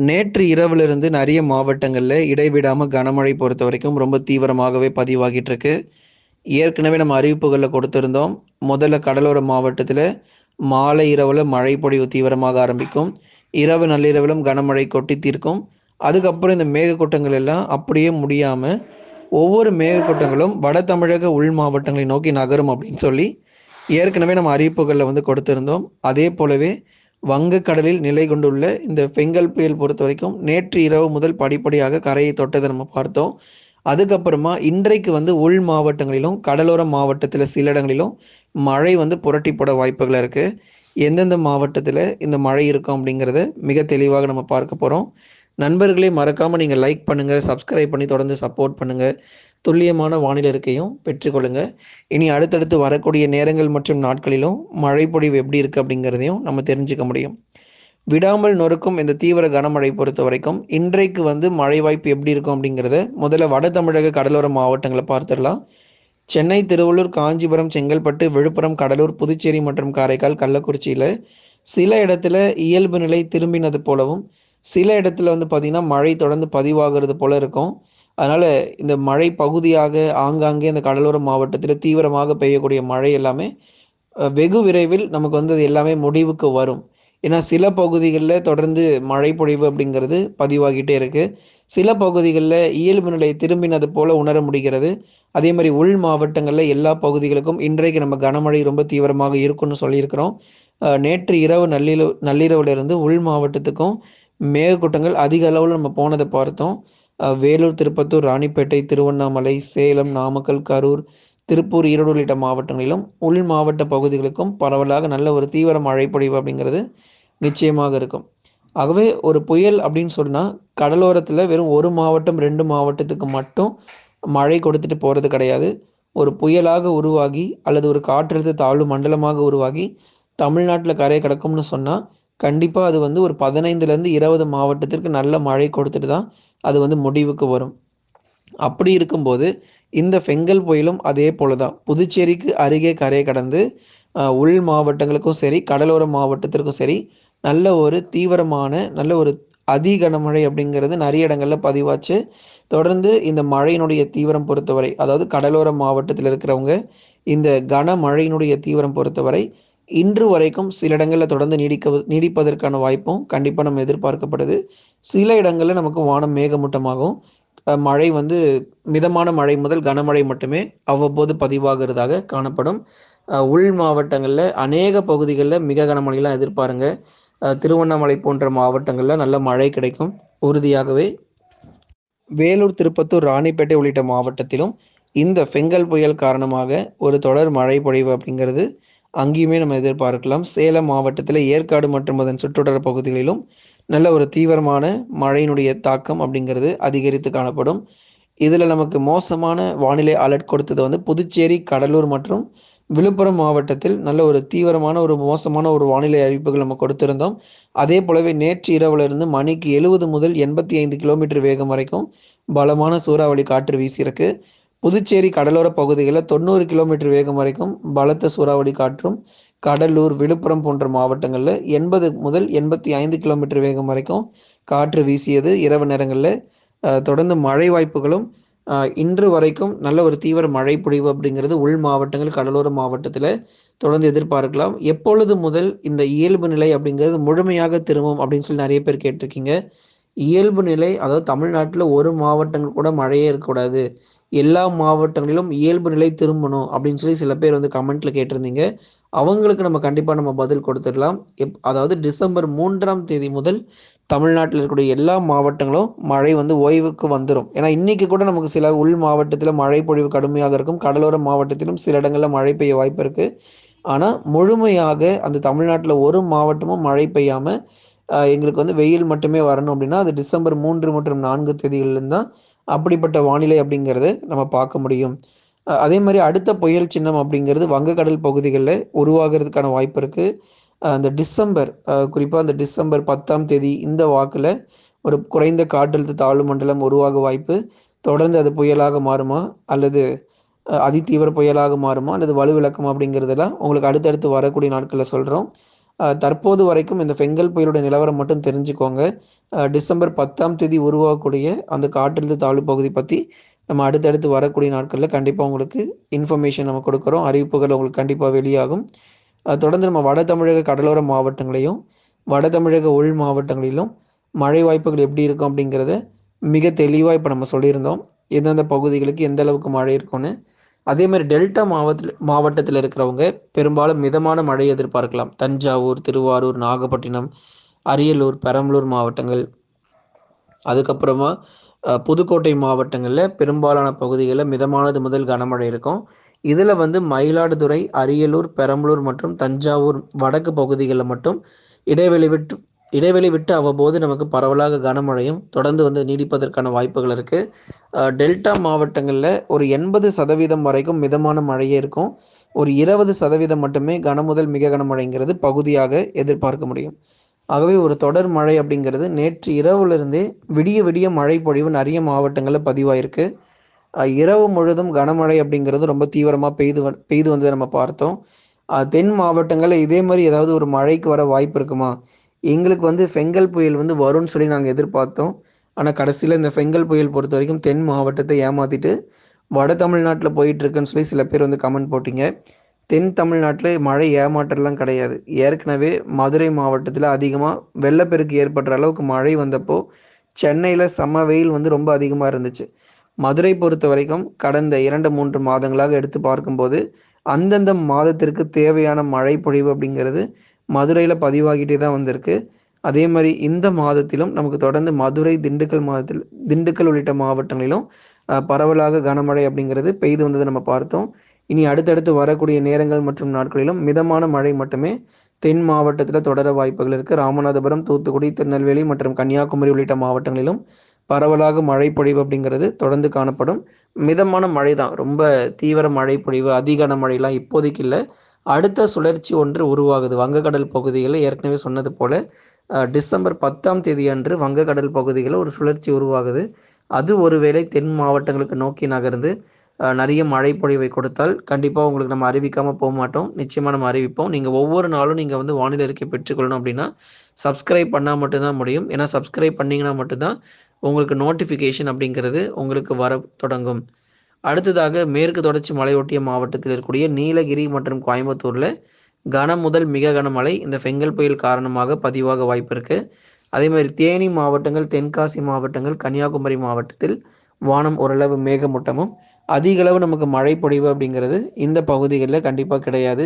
நேற்று இரவிலிருந்து நிறைய மாவட்டங்கள்ல இடைவிடாம கனமழை பொறுத்தவரைக்கும் ரொம்ப தீவிரமாகவே பதிவாகிட்டு இருக்கு. ஏற்கனவே நம்ம அறிவிப்புகள்ல கொடுத்திருந்தோம். முதல்ல கடலோர மாவட்டத்தில மாலை இரவுல மழை பொழிவு தீவிரமாக ஆரம்பிக்கும். இரவு நள்ளிரவிலும் கனமழை கொட்டி தீர்க்கும். அதுக்கப்புறம் இந்த மேகக்கூட்டங்கள் எல்லாம் அப்படியே முடியாம, ஒவ்வொரு மேகக்கூட்டங்களும் வட தமிழக உள் மாவட்டங்களை நோக்கி நகரும் அப்படின்னு சொல்லி ஏற்கனவே நம்ம அறிவிப்புகள்ல கொடுத்திருந்தோம். அதே போலவே வங்கக்கடலில் நிலை கொண்டுள்ள இந்த பெங்கல் புயல் பொறுத்தவரைக்கும் நேற்று இரவு முதல் படிப்படியாக கரையை தொட்டதை நம்ம பார்த்தோம். அதுக்கப்புறமா இன்றைக்கு உள் மாவட்டங்களிலும், கடலோர மாவட்டத்தில சில இடங்களிலும் மழை புரட்டி போட வாய்ப்புகள் இருக்கு. எந்தெந்த மாவட்டத்தில இந்த மழை இருக்கும் அப்படிங்கிறத மிக தெளிவாக நம்ம பார்க்க போறோம். நண்பர்களே மறக்காம நீங்க லைக் பண்ணுங்க, சப்ஸ்கிரைப் பண்ணி தொடர்ந்து சப்போர்ட் பண்ணுங்க. துல்லியமான வானிலை அறிக்கையும் பெற்றுக்கொள்ளுங்க. இனி அடுத்தடுத்து வரக்கூடிய நேரங்கள் மற்றும் நாட்களிலும் மழை பொழிவு எப்படி இருக்கு அப்படிங்கிறதையும் நம்ம தெரிஞ்சுக்க முடியும். விடாமல் நொறுக்கும் இந்த தீவிர கனமழை பொறுத்தவரைக்கும் இன்றைக்கு மழை வாய்ப்பு எப்படி இருக்கும் அப்படிங்கிறத முதல்ல வட தமிழக கடலோர மாவட்டங்களை பார்த்துடலாம். சென்னை, திருவள்ளூர், காஞ்சிபுரம், செங்கல்பட்டு, விழுப்புரம், கடலூர், புதுச்சேரி மற்றும் காரைக்கால், கள்ளக்குறிச்சியில சில இடத்துல இயல்பு நிலை திரும்பினது போலவும், சில இடத்துல பார்த்தீங்கன்னா மழை தொடர்ந்து பதிவாகிறது போல இருக்கும். அதனால இந்த மழை பகுதியாக ஆங்காங்கே இந்த கடலோர மாவட்டத்தில் தீவிரமாக பெய்யக்கூடிய மழை எல்லாமே வெகு விரைவில் நமக்கு அது எல்லாமே முடிவுக்கு வரும். ஏன்னா சில பகுதிகளில் தொடர்ந்து மழை பொழிவு அப்படிங்கிறது பதிவாகிட்டே இருக்கு. சில பகுதிகளில் இயல்பு நிலை திரும்பினது போல உணர முடிகிறது. அதே மாதிரி உள் மாவட்டங்களில் எல்லா பகுதிகளுக்கும் இன்றைக்கு நம்ம கனமழை ரொம்ப தீவிரமாக இருக்கும்னு சொல்லியிருக்கிறோம். நேற்று இரவு நள்ளிரவுலேருந்து உள் மாவட்டத்துக்கும் மேகக்கூட்டங்கள் அதிக அளவில் நம்ம போனதை பார்த்தோம். வேலூர், திருப்பத்தூர், ராணிப்பேட்டை, திருவண்ணாமலை, சேலம், நாமக்கல், கரூர், திருப்பூர், ஈரோடு உள்ளிட்ட மாவட்டங்களிலும் உள் மாவட்ட பகுதிகளுக்கும் பரவலாக நல்ல ஒரு தீவிர மழை பொழிவு அப்படிங்கிறது நிச்சயமாக இருக்கும். ஆகவே ஒரு புயல் அப்படின்னு சொன்னால் கடலோரத்தில் வெறும் ஒரு மாவட்டம் 2 மாவட்டத்துக்கு மட்டும் மழை கொடுத்துட்டு போகிறது கிடையாது. ஒரு புயலாக உருவாகி அல்லது ஒரு காற்றழுத்த தாழ்வு மண்டலமாக உருவாகி தமிழ்நாட்டில் கரை கடக்கும்னு சொன்னால் கண்டிப்பாக அது ஒரு 15லேருந்து 20 மாவட்டத்திற்கு நல்ல மழை கொடுத்துட்டு தான் அது முடிவுக்கு வரும். அப்படி இருக்கும்போது இந்த ஃபெங்கல் புயலும் அதே போல தான் புதுச்சேரிக்கு அருகே கரை கடந்து உள் மாவட்டங்களுக்கும் சரி, கடலோர மாவட்டத்திற்கும் சரி நல்ல ஒரு தீவிரமான நல்ல ஒரு அதி கனமழை அப்படிங்கிறது நிறைய இடங்களில் பதிவாச்சு. தொடர்ந்து இந்த மழையினுடைய தீவிரம் பொறுத்தவரை, அதாவது கடலோர மாவட்டத்தில் இருக்கிறவங்க இந்த கனமழையினுடைய தீவிரம் பொறுத்தவரை இன்று வரைக்கும் சில இடங்களில் தொடர்ந்து நீடிப்பதற்கான வாய்ப்பும் கண்டிப்பாக நம்ம எதிர்பார்க்கப்படுது. சில இடங்களில் நமக்கு வானம் மேகமூட்டமாகும். மழை மிதமான மழை முதல் கனமழை மட்டுமே அவ்வப்போது பதிவாகிறதாக காணப்படும். உள் மாவட்டங்களில் அநேக பகுதிகளில் மிக கனமழைலாம் எதிர்பாருங்க. திருவண்ணாமலை போன்ற மாவட்டங்களில் நல்ல மழை கிடைக்கும் உறுதியாகவே. வேலூர், திருப்பத்தூர், ராணிப்பேட்டை உள்ளிட்ட மாவட்டத்திலும் இந்த ஃபெங்கல் புயல் காரணமாக ஒரு தொடர் மழை பொழிவு அப்படிங்கிறது அங்கேயுமே நம்ம எதிர்பார்க்கலாம். சேலம் மாவட்டத்தில் ஏற்காடு மற்றும் அதன் சுற்றுவட்டார பகுதிகளிலும் நல்ல ஒரு தீவிரமான மழையினுடைய தாக்கம் அப்படிங்கிறது அதிகரித்து காணப்படும். இதில் நமக்கு மோசமான வானிலை அலர்ட் கொடுத்தது புதுச்சேரி, கடலூர் மற்றும் விழுப்புரம் மாவட்டத்தில் நல்ல ஒரு தீவிரமான ஒரு மோசமான ஒரு வானிலை அறிவிப்புகள் நம்ம கொடுத்திருந்தோம். அதே போலவே நேற்று இரவுலேருந்து மணிக்கு 70 முதல் 85 கிலோமீட்டர் வேகம் வரைக்கும் பலமான சூறாவளி காற்று வீசியிருக்கு. புதுச்சேரி கடலோர பகுதிகளில் 90 கிலோமீட்டர் வேகம் வரைக்கும் பலத்த சூறாவளி காற்றும், கடலூர், விழுப்புரம் போன்ற மாவட்டங்களில் 80 முதல் 85 கிலோமீட்டர் வேகம் வரைக்கும் காற்று வீசியது. இரவு நேரங்களில் தொடர்ந்து மழை வாய்ப்புகளும் இன்று வரைக்கும் நல்ல ஒரு தீவிர மழை பொழிவு அப்படிங்கிறது உள் மாவட்டங்கள், கடலோர மாவட்டத்தில் தொடர்ந்து எதிர்பார்க்கலாம். எப்பொழுது முதல் இந்த இயல்பு நிலை அப்படிங்கிறது முழுமையாக திரும்பும் அப்படின்னு சொல்லி நிறைய பேர் கேட்டிருக்கீங்க. இயல்பு நிலை, அதாவது தமிழ்நாட்டில் ஒரு மாவட்டங்கள் கூட மழையே இருக்கக்கூடாது, எல்லா மாவட்டங்களிலும் இயல்பு நிலை திரும்பணும் அப்படின்னு சொல்லி சில பேர் கமெண்ட்ல கேட்டிருந்தீங்க. அவங்களுக்கு நம்ம கண்டிப்பாக நம்ம பதில் கொடுத்துடலாம். அதாவது டிசம்பர் 3ஆம் தேதி முதல் தமிழ்நாட்டில் இருக்கக்கூடிய எல்லா மாவட்டங்களும் மழை ஓய்வுக்கு வந்துடும். ஏன்னா இன்னைக்கு கூட நமக்கு சில உள் மாவட்டத்தில் மழை பொழிவு கடுமையாக இருக்கும். கடலோர மாவட்டத்திலும் சில இடங்களில் மழை பெய்ய வாய்ப்பு இருக்கு. ஆனால் முழுமையாக அந்த தமிழ்நாட்டில் ஒரு மாவட்டமும் மழை பெய்யாமல் எங்களுக்கு வெயில் மட்டுமே வரணும் அப்படின்னா அது டிசம்பர் 3 மற்றும் 4 தேதிகளில் தான் அப்படிப்பட்ட வானிலை அப்படிங்கிறத நம்ம பார்க்க முடியும். அதே மாதிரி அடுத்த புயல் சின்னம் அப்படிங்கிறது வங்கக்கடல் பகுதிகளில் உருவாகிறதுக்கான வாய்ப்பு இருக்குது. அந்த டிசம்பர் குறிப்பாக அந்த டிசம்பர் 10ஆம் தேதி இந்த வாக்கில் ஒரு குறைந்த காற்றழுத்த தாழ்வு மண்டலம் உருவாக வாய்ப்பு. தொடர்ந்து அது புயலாக மாறுமா அல்லது அதிதீவிர புயலாக மாறுமா அல்லது வலுவிழக்குமா அப்படிங்கிறதெல்லாம் உங்களுக்கு அடுத்தடுத்து வரக்கூடிய நாட்களில் சொல்கிறோம். தற்போது வரைக்கும் இந்த ஃபெங்கல் புயலுடைய நிலவரம் மட்டும் தெரிஞ்சுக்கோங்க. டிசம்பர் 10ஆம் தேதி உருவாகக்கூடிய அந்த காற்றழுத்த தாழ்வு பகுதி பத்தி நம்ம அடுத்தடுத்து வரக்கூடிய நாட்கள்ல கண்டிப்பா உங்களுக்கு இன்ஃபர்மேஷன் நம்ம கொடுக்குறோம். அறிவிப்புகள் உங்களுக்கு கண்டிப்பா வெளியாகும். தொடர்ந்து நம்ம வட தமிழக கடலோர மாவட்டங்களையும், வட தமிழக உள் மாவட்டங்களிலும் மழை வாய்ப்புகள் எப்படி இருக்கும் அப்படிங்கிறத மிக தெளிவா இப்ப நம்ம சொல்லியிருந்தோம். எந்தெந்த பகுதிகளுக்கு எந்த அளவுக்கு மழை இருக்கும்னு. அதே மாரி டெல்டா மாவட்டத்தில இருக்கிறவங்க பெரும்பாலும் மிதமான மழை எதிர்பார்க்கலாம். தஞ்சாவூர், திருவாரூர், நாகப்பட்டினம், அரியலூர், பெரம்பலூர் மாவட்டங்கள். அதுக்கப்புறமா புதுக்கோட்டை மாவட்டங்கள்ல பெரும்பாலான பகுதிகள்ல மிதமானது முதல் கனமழை இருக்கும். இதுல வந்து மயிலாடுதுறை, அரியலூர், பெரம்பலூர் மற்றும் தஞ்சாவூர் வடக்கு பகுதிகள்ல மட்டும் இடைவெளி விட்டு இடைவெளி விட்டு அவ்வப்போது நமக்கு பரவலாக கனமழையும் தொடர்ந்து வந்து நீடிப்பதற்கான வாய்ப்புகள் இருக்கு. டெல்டா மாவட்டங்கள்ல ஒரு 80% வரைக்கும் மிதமான மழையே இருக்கும். ஒரு 20% மட்டுமே கனமுதல் மிக கனமழைங்கிறது பகுதியாக எதிர்பார்க்க முடியும். ஆகவே ஒரு தொடர் மழை அப்படிங்கிறது நேற்று இரவுலேருந்தே விடிய விடிய மழை பொழிவு நிறைய மாவட்டங்களில் பதிவாயிருக்கு. இரவு முழுதும் கனமழை அப்படிங்கிறது ரொம்ப தீவிரமாக பெய்து வந்ததை நம்ம பார்த்தோம். தென் மாவட்டங்களில் இதே மாதிரி ஏதாவது ஒரு மழைக்கு வர வாய்ப்பு இருக்குமா? எங்களுக்கு வந்து ஃபெங்கல் புயல் வந்து வரும்னு சொல்லி நாங்கள் எதிர்பார்த்தோம். ஆனால் கடைசியில் இந்த ஃபெங்கல் புயல் பொறுத்த வரைக்கும் தென் மாவட்டத்தை ஏமாற்றிட்டு வட தமிழ்நாட்டில் போயிட்டுருக்குன்னு சொல்லி சில பேர் வந்து கமெண்ட் போட்டிங்க. தென் தமிழ்நாட்டில் மழை ஏமாற்றம்லாம் கிடையாது. ஏற்கனவே மதுரை மாவட்டத்தில் அதிகமாக வெள்ளப்பெருக்கு ஏற்படுற அளவுக்கு மழை வந்தப்போ சென்னையில் செம்ம வெயில் வந்து ரொம்ப அதிகமாக இருந்துச்சு. மதுரை பொறுத்த வரைக்கும் கடந்த 2-3 மாதங்களாக எடுத்து பார்க்கும்போது அந்தந்த மாதத்திற்கு தேவையான மழை பொழிவு அப்படிங்கிறது மதுரையில் பதிவாகிட்டே தான் வந்திருக்கு. அதே மாதிரி இந்த மாதத்திலும் நமக்கு தொடர்ந்து மதுரை, திண்டுக்கல் உள்ளிட்ட மாவட்டங்களிலும் பரவலாக கனமழை அப்படிங்கிறது பெய்து வந்ததை நம்ம பார்த்தோம். இனி அடுத்தடுத்து வரக்கூடிய நேரங்கள் மற்றும் நாட்களிலும் மிதமான மழை மட்டுமே தென் மாவட்டத்தில் தொடர வாய்ப்புகள் இருக்குது. ராமநாதபுரம், தூத்துக்குடி, திருநெல்வேலி மற்றும் கன்னியாகுமரி உள்ளிட்ட மாவட்டங்களிலும் பரவலாக மழை பொழிவு அப்படிங்கிறது தொடர்ந்து காணப்படும். மிதமான மழை தான், ரொம்ப தீவிர மழை பொழிவு அதிக மழைலாம் இப்போதைக்கு இல்லை. அடுத்த சுழற்சி ஒன்று உருவாகுது வங்கக்கடல் பகுதிகளில். ஏற்கனவே சொன்னது போல டிசம்பர் 10ஆம் தேதி அன்று வங்கக்கடல் பகுதிகளில் ஒரு சுழற்சி உருவாகுது. அது ஒருவேளை தென் மாவட்டங்களுக்கு நோக்கி நகர்ந்து நிறைய மழை பொழிவை கொடுத்தால் கண்டிப்பாக உங்களுக்கு நம்ம அறிவிக்காமல் போக மாட்டோம். நிச்சயமாக நம்ம அறிவிப்போம். நீங்கள் ஒவ்வொரு நாளும் நீங்கள் வந்து வானிலை அறிக்கை பெற்றுக்கொள்ளணும் அப்படின்னா சப்ஸ்கிரைப் பண்ணால் மட்டும்தான் முடியும். ஏன்னா சப்ஸ்கிரைப் பண்ணிங்கன்னா மட்டும்தான் உங்களுக்கு நோட்டிஃபிகேஷன் அப்படிங்கிறது உங்களுக்கு வர தொடங்கும். அடுத்ததாக மேற்கு தொடர்ச்சி மலையொட்டிய மாவட்டத்தில் இருக்கக்கூடிய நீலகிரி மற்றும் கோயம்புத்தூரில் கனம் முதல் மிக கனமழை இந்த ஃபெங்கல் புயல் காரணமாக பதிவாக வாய்ப்பு இருக்குது. அதே மாதிரி தேனி மாவட்டங்கள், தென்காசி மாவட்டங்கள், கன்னியாகுமரி மாவட்டத்தில் வானம் ஓரளவு மேகமூட்டமும் அதிக அளவு நமக்கு மழை பொழிவு அப்படிங்கிறது இந்த பகுதிகளில் கண்டிப்பாக கிடையாது.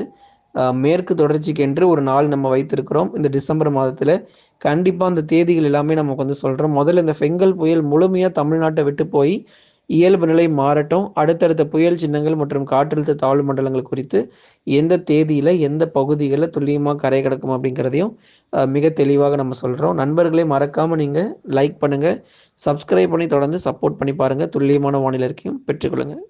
மேற்கு தொடர்ச்சிக்கென்று ஒரு நாள் நம்ம வைத்திருக்கிறோம் இந்த டிசம்பர் மாதத்தில். கண்டிப்பாக அந்த தேதிகள் எல்லாமே நமக்கு வந்து சொல்கிறோம். முதல்ல இந்த ஃபெங்கல் புயல் முழுமையாக தமிழ்நாட்டை விட்டு போய் இயல்பு நிலை மாறட்டும். அடுத்தடுத்த புயல் சின்னங்கள் மற்றும் காற்றழுத்த தாழ்வு மண்டலங்கள் குறித்து எந்த தேதியில் எந்த பகுதிகளில் துல்லியமாக கரை கிடக்கும் அப்படிங்கிறதையும் மிக தெளிவாக நம்ம சொல்கிறோம். நண்பர்களே, மறக்காமல் நீங்கள் லைக் பண்ணுங்கள், சப்ஸ்கிரைப் பண்ணி தொடர்ந்து சப்போர்ட் பண்ணி பாருங்கள். துல்லியமான வானிலை அறிக்கையும் பெற்றுக்கொள்ளுங்கள்.